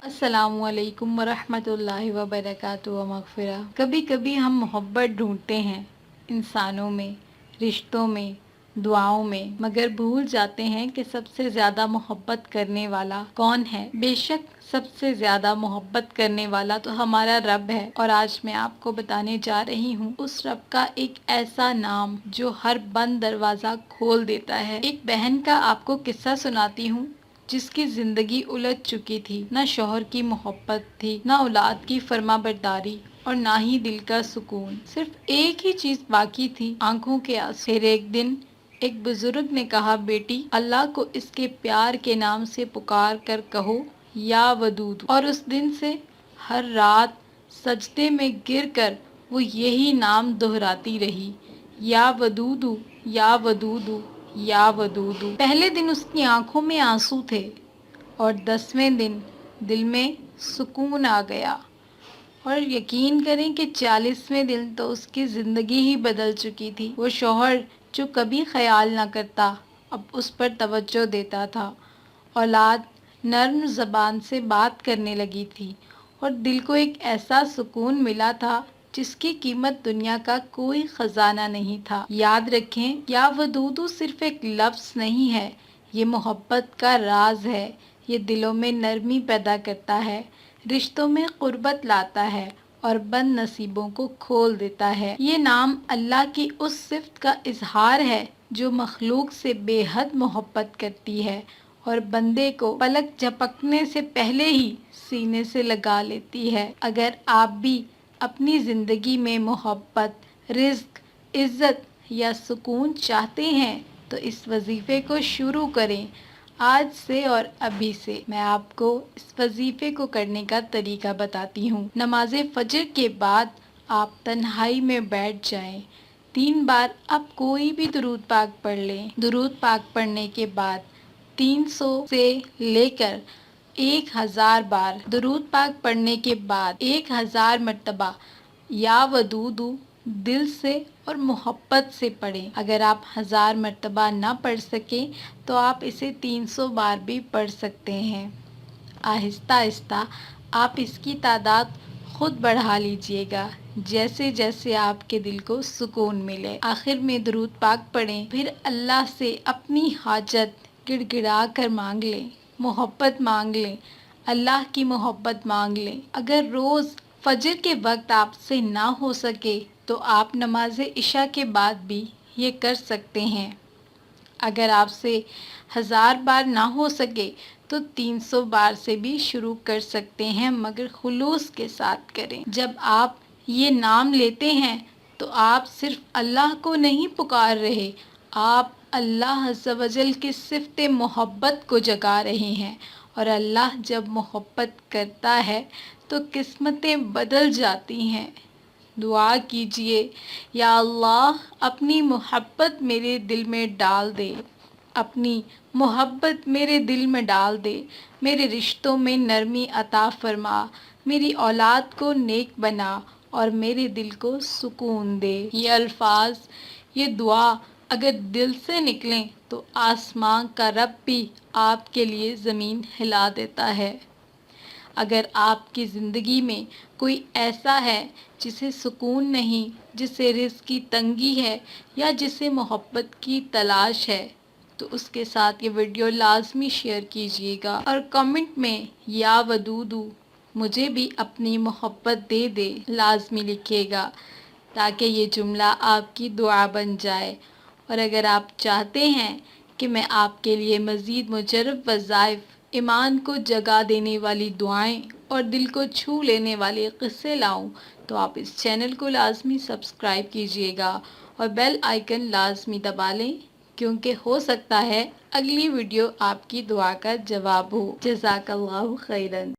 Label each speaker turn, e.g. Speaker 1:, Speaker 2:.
Speaker 1: अस्सलामु अलैकुम वरहमतुल्लाहि वबरकातुहू व मग़फ़िरा। कभी कभी हम मोहब्बत ढूंढते हैं इंसानों में, रिश्तों में, दुआओं में, मगर भूल जाते हैं कि सबसे ज़्यादा मोहब्बत करने वाला कौन है। बेशक सबसे ज़्यादा मोहब्बत करने वाला तो हमारा रब है, और आज मैं आपको बताने जा रही हूँ उस रब का एक ऐसा नाम जो हर बंद दरवाज़ा खोल देता है। एक बहन का आपको किस्सा सुनाती हूँ जिसकी जिंदगी उलझ चुकी थी। ना शौहर की मोहब्बत थी, ना औलाद की फर्माबरदारी, और ना ही दिल का सुकून। सिर्फ एक ही चीज बाकी थी, आंखों के आंसू। फिर एक दिन एक बुजुर्ग ने कहा, बेटी, अल्लाह को इसके प्यार के नाम से पुकार कर कहो, या वदूद। और उस दिन से हर रात सजदे में गिरकर वो यही नाम दोहराती रही, या वदूदू, या वदूदू, या वदूदू। पहले दिन उसकी आंखों में आंसू थे, और 10वें दिन दिल में सुकून आ गया। और यकीन करें कि 40वें दिन तो उसकी ज़िंदगी ही बदल चुकी थी। वो शौहर जो कभी ख्याल ना करता, अब उस पर तवज्जो देता था। औलाद नर्म ज़बान से बात करने लगी थी, और दिल को एक ऐसा सुकून मिला था जिसकी कीमत दुनिया का कोई खजाना नहीं था। याद रखें, या वदूदू सिर्फ एक लफ्ज़ नहीं है, ये मोहब्बत का राज है। ये दिलों में नरमी पैदा करता है, रिश्तों में कुर्बत लाता है, और बंद नसीबों को खोल देता है। ये नाम अल्लाह की उस सिफ्त का इजहार है जो मखलूक से बेहद मोहब्बत करती है, और बंदे को पलक झपकने से पहले ही सीने से लगा लेती है। अगर आप भी अपनी ज़िंदगी में मोहब्बत, रिज़्क, इज़्ज़त या सुकून चाहते हैं तो इस वजीफ़े को शुरू करें आज से और अभी से। मैं आपको इस वजीफ़े को करने का तरीका बताती हूँ। नमाज फजर के बाद आप तन्हाई में बैठ जाएं। 3 बार आप कोई भी दुरूद पाक पढ़ लें। दुरूद पाक पढ़ने के बाद 300 से लेकर 1000 बार दुरूद पाक पढ़ने के बाद 1000 मर्तबा या वदूदू दिल से और मोहब्बत से पढ़ें। अगर आप 1000 मर्तबा ना पढ़ सकें तो आप इसे 300 बार भी पढ़ सकते हैं। आहिस्ता आहिस्ता आप इसकी तादाद खुद बढ़ा लीजिएगा, जैसे जैसे आपके दिल को सुकून मिले। आखिर में दुरूद पाक पढ़ें, फिर अल्लाह से अपनी हाजत गिड़गिड़ा कर मांग लें, मोहब्बत मांग लें, अल्लाह की मोहब्बत मांग लें। अगर रोज़ फजर के वक्त आपसे ना हो सके तो आप नमाज इशा के बाद भी ये कर सकते हैं। अगर आपसे 1000 बार ना हो सके तो 300 बार से भी शुरू कर सकते हैं, मगर खुलूस के साथ करें। जब आप ये नाम लेते हैं तो आप सिर्फ अल्लाह को नहीं पुकार रहे, आप अल्लाह अज़्ज़ा वजल की सिफ़त मोहब्बत को जगा रहे हैं। और अल्लाह जब मोहब्बत करता है तो किस्मतें बदल जाती हैं। दुआ कीजिए, या अल्लाह अपनी मोहब्बत मेरे दिल में डाल दे, अपनी मोहब्बत मेरे दिल में डाल दे, मेरे रिश्तों में नरमी अता फरमा, मेरी औलाद को नेक बना, और मेरे दिल को सुकून दे। ये अल्फाज, ये दुआ अगर दिल से निकलें तो आसमां का रब भी आपके लिए ज़मीन हिला देता है। अगर आपकी ज़िंदगी में कोई ऐसा है जिसे सुकून नहीं, जिसे रिज़्क की तंगी है, या जिसे मोहब्बत की तलाश है, तो उसके साथ ये वीडियो लाजमी शेयर कीजिएगा, और कमेंट में या वदूदू मुझे भी अपनी मोहब्बत दे दे लाजमी लिखिएगा, ताकि ये जुमला आपकी दुआ बन जाए। और अगर आप चाहते हैं कि मैं आपके लिए मज़ीद मुजर्रब वज़ाइफ, ईमान को जगा देने वाली दुआएं और दिल को छू लेने वाले क़िस्से लाऊं, तो आप इस चैनल को लाजमी सब्सक्राइब कीजिएगा और बेल आइकन लाजमी दबा लें, क्योंकि हो सकता है अगली वीडियो आपकी दुआ का जवाब हो। जज़ाकल्लाहु खैरन।